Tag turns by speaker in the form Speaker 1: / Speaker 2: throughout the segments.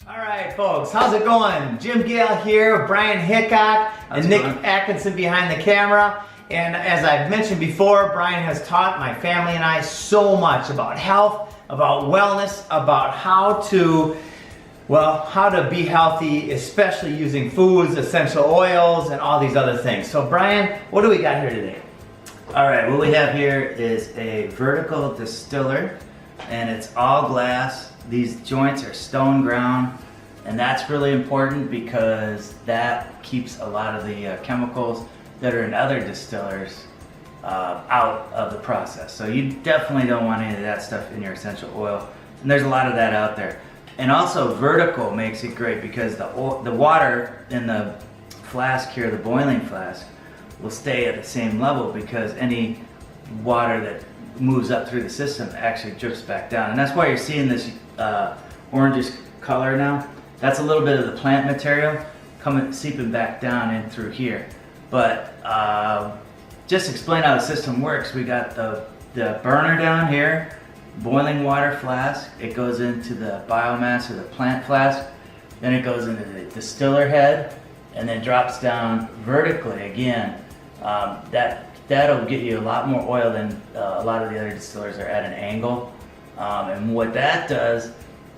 Speaker 1: All right, folks, how's it going? Jimpgale here, Brian Hickok, and Nick Atkinson behind the camera. And as I've mentioned before, Brian has taught my family and I so much about health, about wellness, about how to be healthy, especially using foods, essential oils, and all these other things. So Brian, what do we got here today?
Speaker 2: All right, what we have here is a vertical distiller, and it's all glass. These joints are stone ground, and that's really important because that keeps a lot of the chemicals that are in other distillers out of the process. So you definitely don't want any of that stuff in your essential oil, and there's a lot of that out there. And also vertical makes it great because the water in the flask here, the boiling flask, will stay at the same level because any water that moves up through the system actually drips back down. And that's why you're seeing this orangish color now. That's a little bit of the plant material seeping back down in through here. But just to explain how the system works, we got the burner down here, boiling water flask. It goes into the biomass or the plant flask. Then it goes into the distiller head and then drops down vertically again. That'll get you a lot more oil than a lot of the other distillers are at an angle. And what that does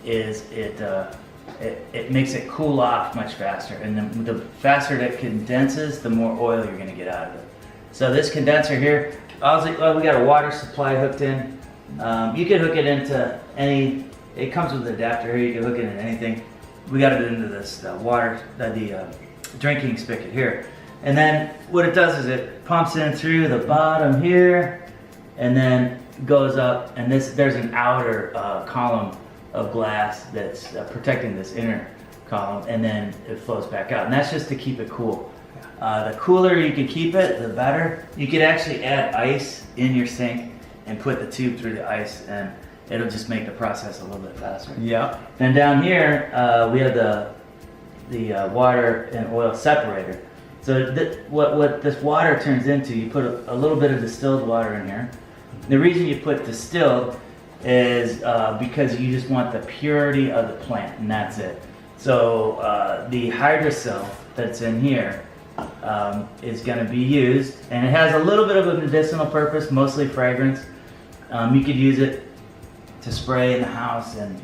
Speaker 2: is it makes it cool off much faster. And the faster that condenses, the more oil you're going to get out of it. So this condenser here, we got a water supply hooked in. You can hook it into any, it comes with an adapter here, you can hook it into anything. We got it into this the drinking spigot here. And then what it does is it pumps in through the bottom here and then goes up, and there's an outer column of glass that's protecting this inner column, and then it flows back out. And that's just to keep it cool. The cooler you can keep it, the better. You could actually add ice in your sink and put the tube through the ice, and it'll just make the process a little bit faster.
Speaker 1: Yeah.
Speaker 2: Then down here, we have the water and oil separator. So what this water turns into, you put a little bit of distilled water in here. The reason you put distilled is because you just want the purity of the plant, and that's it. So the hydrocell that's in here is going to be used, and it has a little bit of a medicinal purpose, mostly fragrance. You could use it to spray in the house and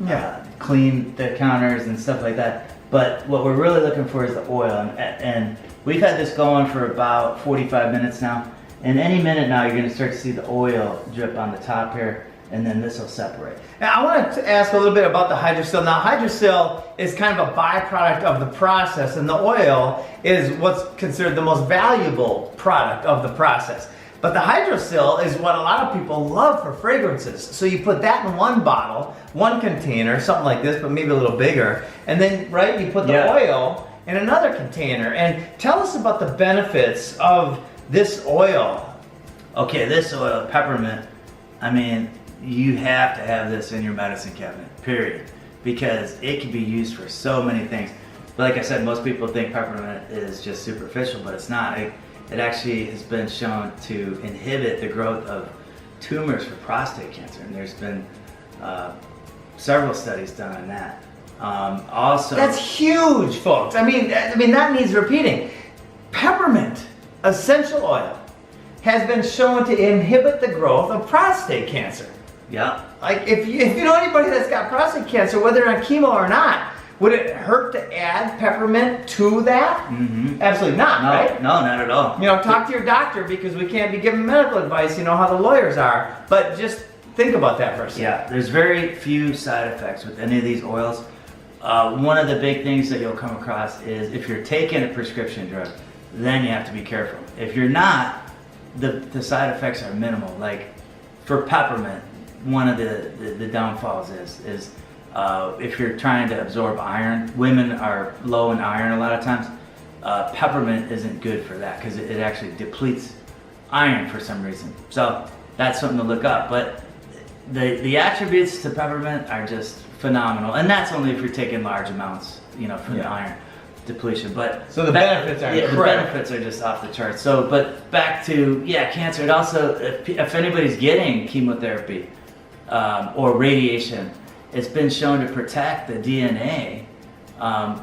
Speaker 2: clean the counters and stuff like that. But what we're really looking for is the oil, and we've had this going for about 45 minutes now. And any minute now, you're going to start to see the oil drip on the top here, and then this will separate.
Speaker 1: Now, I want to ask a little bit about the hydrocell. Now, hydrocell is kind of a byproduct of the process, and the oil is what's considered the most valuable product of the process. But the hydrocell is what a lot of people love for fragrances. So you put that in one bottle, one container, something like this, but maybe a little bigger. And then, you put the oil in another container. And tell us about the benefits of this oil.
Speaker 2: Okay, this oil, peppermint, I mean, you have to have this in your medicine cabinet, period. Because it can be used for so many things. But like I said, most people think peppermint is just superficial, but it's not. It actually has been shown to inhibit the growth of tumors for prostate cancer, and there's been several studies done on that. Also,
Speaker 1: that's huge, folks. I mean that needs repeating. Peppermint essential oil has been shown to inhibit the growth of prostate cancer.
Speaker 2: Yeah.
Speaker 1: Like if you know anybody that's got prostate cancer, whether on chemo or not, would it hurt to add peppermint to that? Mm-hmm. Absolutely not, right?
Speaker 2: No, not at all.
Speaker 1: You know, talk to your doctor because we can't be giving medical advice, you know how the lawyers are. But just think about that for a second.
Speaker 2: Yeah, there's very few side effects with any of these oils. One of the big things that you'll come across is if you're taking a prescription drug, then you have to be careful. If you're not, the side effects are minimal. Like for peppermint, one of the downfalls is if you're trying to absorb iron, women are low in iron a lot of times. Peppermint isn't good for that because it actually depletes iron for some reason. So that's something to look up. But the attributes to peppermint are just phenomenal, and that's only if you're taking large amounts, for the iron depletion. But
Speaker 1: so the benefits are
Speaker 2: the benefits are just off the charts. So, but back to cancer. It also, if anybody's getting chemotherapy or radiation, it's been shown to protect the DNA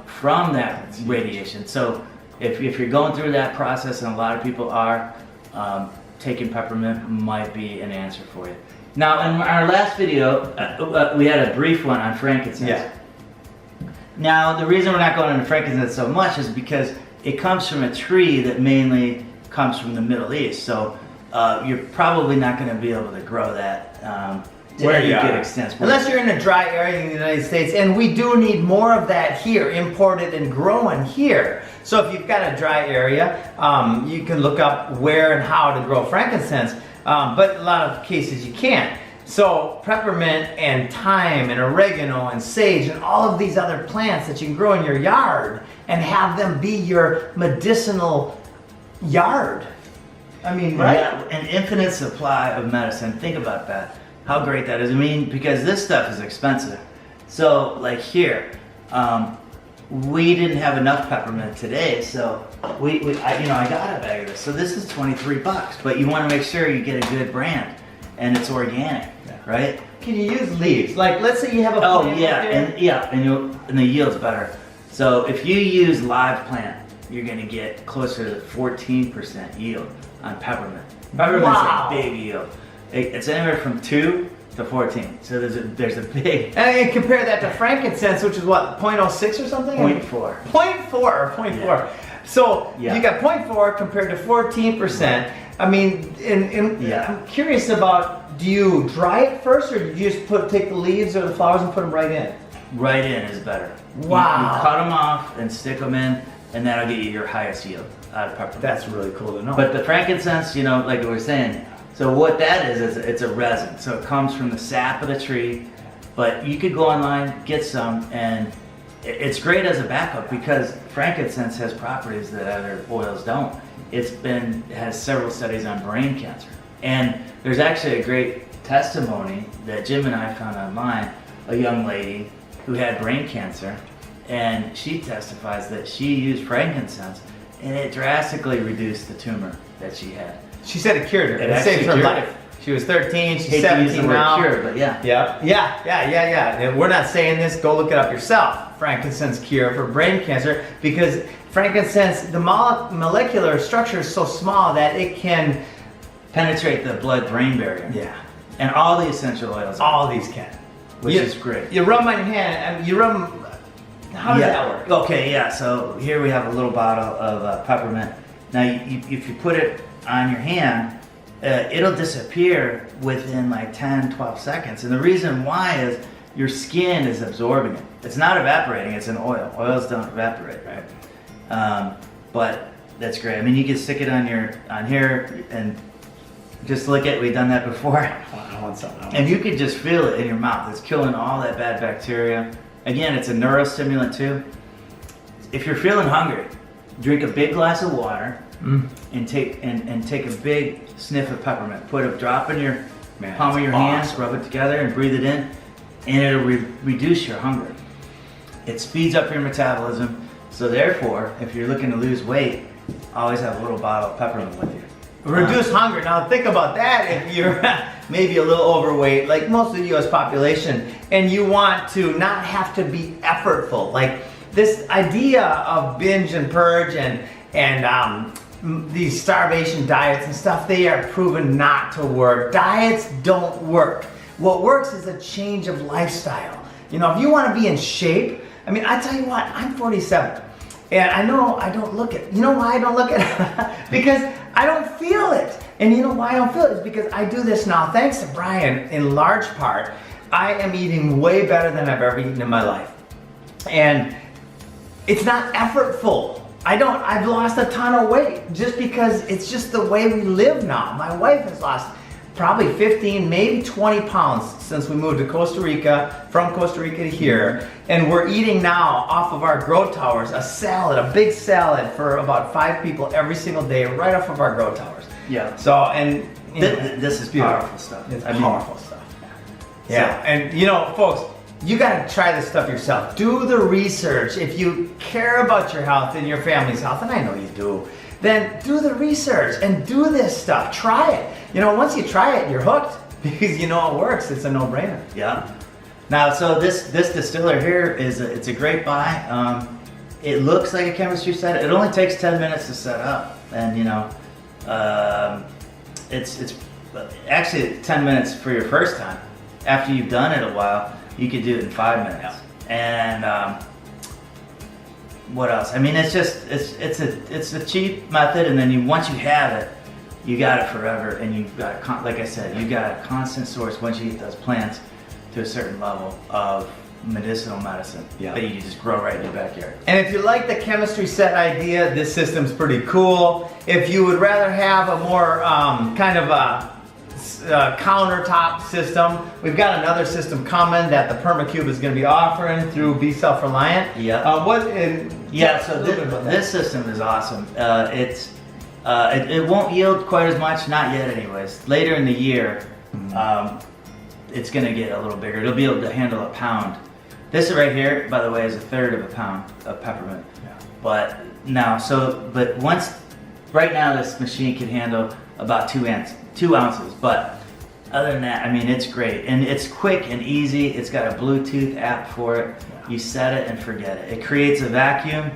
Speaker 2: from that radiation. So if you're going through that process, and a lot of people are, taking peppermint might be an answer for you. Now, in our last video, we had a brief one on frankincense.
Speaker 1: Yeah.
Speaker 2: Now, the reason we're not going into frankincense so much is because it comes from a tree that mainly comes from the Middle East. So you're probably not going to be able to grow that to any good extent.
Speaker 1: Unless you're in a dry area in the United States, and we do need more of that here, imported and grown here. So if you've got a dry area, you can look up where and how to grow frankincense, but in a lot of cases you can't. So peppermint and thyme and oregano and sage and all of these other plants that you can grow in your yard and have them be your medicinal yard. I mean, right?
Speaker 2: Yeah, an infinite supply of medicine. Think about that. How great that is. I mean, because this stuff is expensive. So, like here, we didn't have enough peppermint today, so I got a bag of this. So this is $23, but you want to make sure you get a good brand and it's organic, right?
Speaker 1: Can you use leaves? Like, let's say you have a plant
Speaker 2: and the yield's better. So if you use live plant, you're gonna get closer to 14% yield on peppermint. Peppermint's a big yield. It's anywhere from 2 to 14. So there's a big.
Speaker 1: And compare that to frankincense, which is what, 0.06 or something?
Speaker 2: 0.4.
Speaker 1: 0.4 or 0.4.
Speaker 2: Yeah.
Speaker 1: So you got 0.4 compared to 14%. I mean, I'm curious about, do you dry it first, or do you just take the leaves or the flowers and put them right in?
Speaker 2: Right in is better.
Speaker 1: Wow.
Speaker 2: You cut them off and stick them in, and that'll get you your highest yield out of peppermint.
Speaker 1: That's really cool to know.
Speaker 2: But the frankincense, like we were saying, so what that is it's a resin. So it comes from the sap of the tree, but you could go online, get some, and it's great as a backup because frankincense has properties that other oils don't. It has several studies on brain cancer. And there's actually a great testimony that Jim and I found online, a young lady who had brain cancer, and she testifies that she used frankincense and it drastically reduced the tumor that she had.
Speaker 1: She said it cured her. It saved her life. She was 13, she's 17 now.
Speaker 2: Cure, but
Speaker 1: Yeah. And we're not saying this, go look it up yourself. Frankincense cure for brain cancer, because frankincense, the molecular structure is so small that it can
Speaker 2: penetrate the blood-brain barrier.
Speaker 1: Yeah.
Speaker 2: And all the essential oils.
Speaker 1: All these can.
Speaker 2: Which is great.
Speaker 1: You rub them on your hand, and you rub them. How does that work?
Speaker 2: Okay, yeah, so here we have a little bottle of peppermint. Now, if you put it on your hand, it'll disappear within like 10, 12 seconds. And the reason why is your skin is absorbing it. It's not evaporating, it's an oil. Oils don't evaporate, right? But that's great. I mean, you can stick it on here and just lick it. We've done that before.
Speaker 1: I want some.
Speaker 2: And you can just feel it in your mouth. It's killing all that bad bacteria. Again, it's a neurostimulant too. If you're feeling hungry, drink a big glass of water and take a big sniff of peppermint. Put a drop in your palm of your hands, rub it together and breathe it in, and it'll reduce your hunger. It speeds up your metabolism. So therefore, if you're looking to lose weight, always have a little bottle of peppermint with you.
Speaker 1: Reduce hunger. Now think about that if you're maybe a little overweight, like most of the US population, and you want to not have to be effortful. Like this idea of binge and purge and these starvation diets and stuff, they are proven not to work. Diets don't work. What works is a change of lifestyle. If you want to be in shape, I mean, I tell you what, I'm 47. And I know I don't look it. You know why I don't look it? Because I don't feel it. And you know why I don't feel it? Is because I do this now, thanks to Brian, in large part. I am eating way better than I've ever eaten in my life. And it's not effortful. I've lost a ton of weight just because it's just the way we live now. My wife has lost probably 15, maybe 20 pounds since we moved to Costa Rica, from Costa Rica to here. And we're eating now off of our grow towers, a big salad for about 5 people every single day, right off of our grow towers.
Speaker 2: Yeah.
Speaker 1: So, and
Speaker 2: this is powerful stuff.
Speaker 1: It's powerful stuff. Yeah. And folks, you gotta try this stuff yourself. Do the research. If you care about your health and your family's health, and I know you do, then do the research and do this stuff. Try it. Once you try it, you're hooked because you know it works. It's a no-brainer.
Speaker 2: Yeah. Now, so this distiller here it's a great buy. It looks like a chemistry set. It only takes 10 minutes to set up, and you know, it's actually 10 minutes for your first time. After you've done it a while, you could do it in 5 minutes. And what else? I mean, it's a cheap method, and then once you have it, you got it forever, and you've got like I said, you got a constant source once you get those plants to a certain level of medicinal medicine that you can just grow right in your backyard.
Speaker 1: And if you like the chemistry set idea, this system's pretty cool. If you would rather have a more kind of a countertop system, we've got another system coming that the PermaCube is going to be offering through Be Self-Reliant.
Speaker 2: So this system is awesome. It won't yield quite as much, not yet anyways. Later in the year, it's going to get a little bigger. It'll be able to handle a pound. This right here, by the way, is a third of a pound of peppermint. But right now this machine can handle about 2 ounces. But other than that, I mean, it's great. And it's quick and easy. It's got a Bluetooth app for it. You set it and forget it. It creates a vacuum.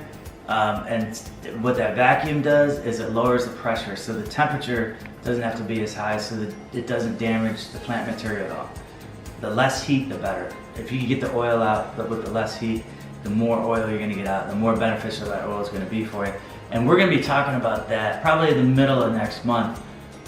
Speaker 2: And what that vacuum does is it lowers the pressure, so the temperature doesn't have to be as high, so that it doesn't damage the plant material at all. The less heat, the better. If you can get the oil out, but with the less heat, the more oil you're going to get out, the more beneficial that oil is going to be for you. And we're going to be talking about that probably in the middle of next month.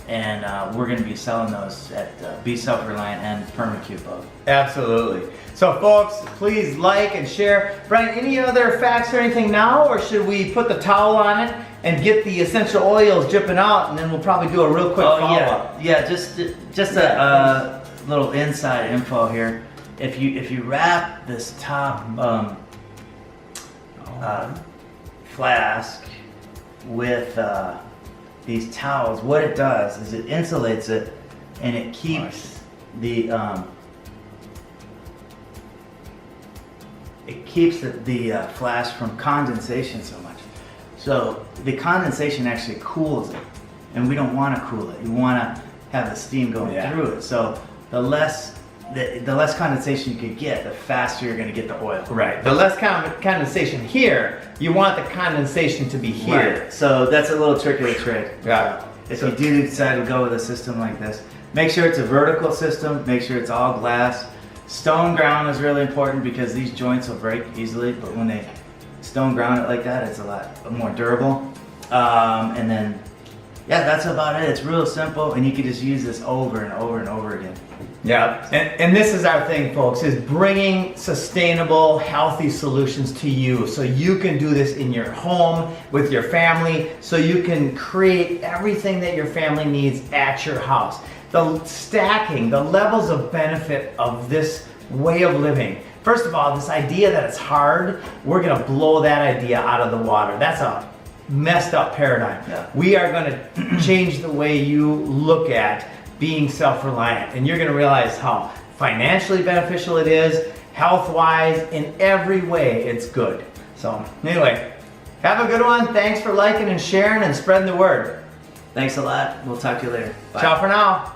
Speaker 2: And we're going to be selling those at Be Self-Reliant and PermaCube both.
Speaker 1: Absolutely. So folks, please like and share. Brian, any other facts or anything now, or should we put the towel on it and get the essential oils dripping out, and then we'll probably do a real quick follow-up?
Speaker 2: Yeah, just a little inside info here. If you wrap this top flask with these towels, what it does is it insulates it, and it keeps the flask from condensation so much. So the condensation actually cools it, and we don't want to cool it. You want to have the steam going through it. So the less condensation you could get, the faster you're going to get the oil.
Speaker 1: Right. The less condensation here, you want the condensation to be here.
Speaker 2: Right. So that's a little trick of the trade.
Speaker 1: Yeah.
Speaker 2: If you do decide to go with a system like this, make sure it's a vertical system. Make sure it's all glass. Stone ground is really important because these joints will break easily, but when they stone ground it like that, it's a lot more durable. And then, yeah, that's about it. It's real simple, and you can just use this over and over and over again.
Speaker 1: Yeah, and this is our thing, folks, is bringing sustainable, healthy solutions to you, so you can do this in your home, with your family, so you can create everything that your family needs at your house. The stacking, the levels of benefit of this way of living. First of all, this idea that it's hard, we're going to blow that idea out of the water. That's a messed up paradigm.
Speaker 2: Yeah.
Speaker 1: We are going to change the way you look at being self-reliant, and you're going to realize how financially beneficial it is, health-wise, in every way it's good. So anyway, have a good one. Thanks for liking and sharing and spreading the word.
Speaker 2: Thanks a lot. We'll talk to you later. Bye.
Speaker 1: Ciao for now.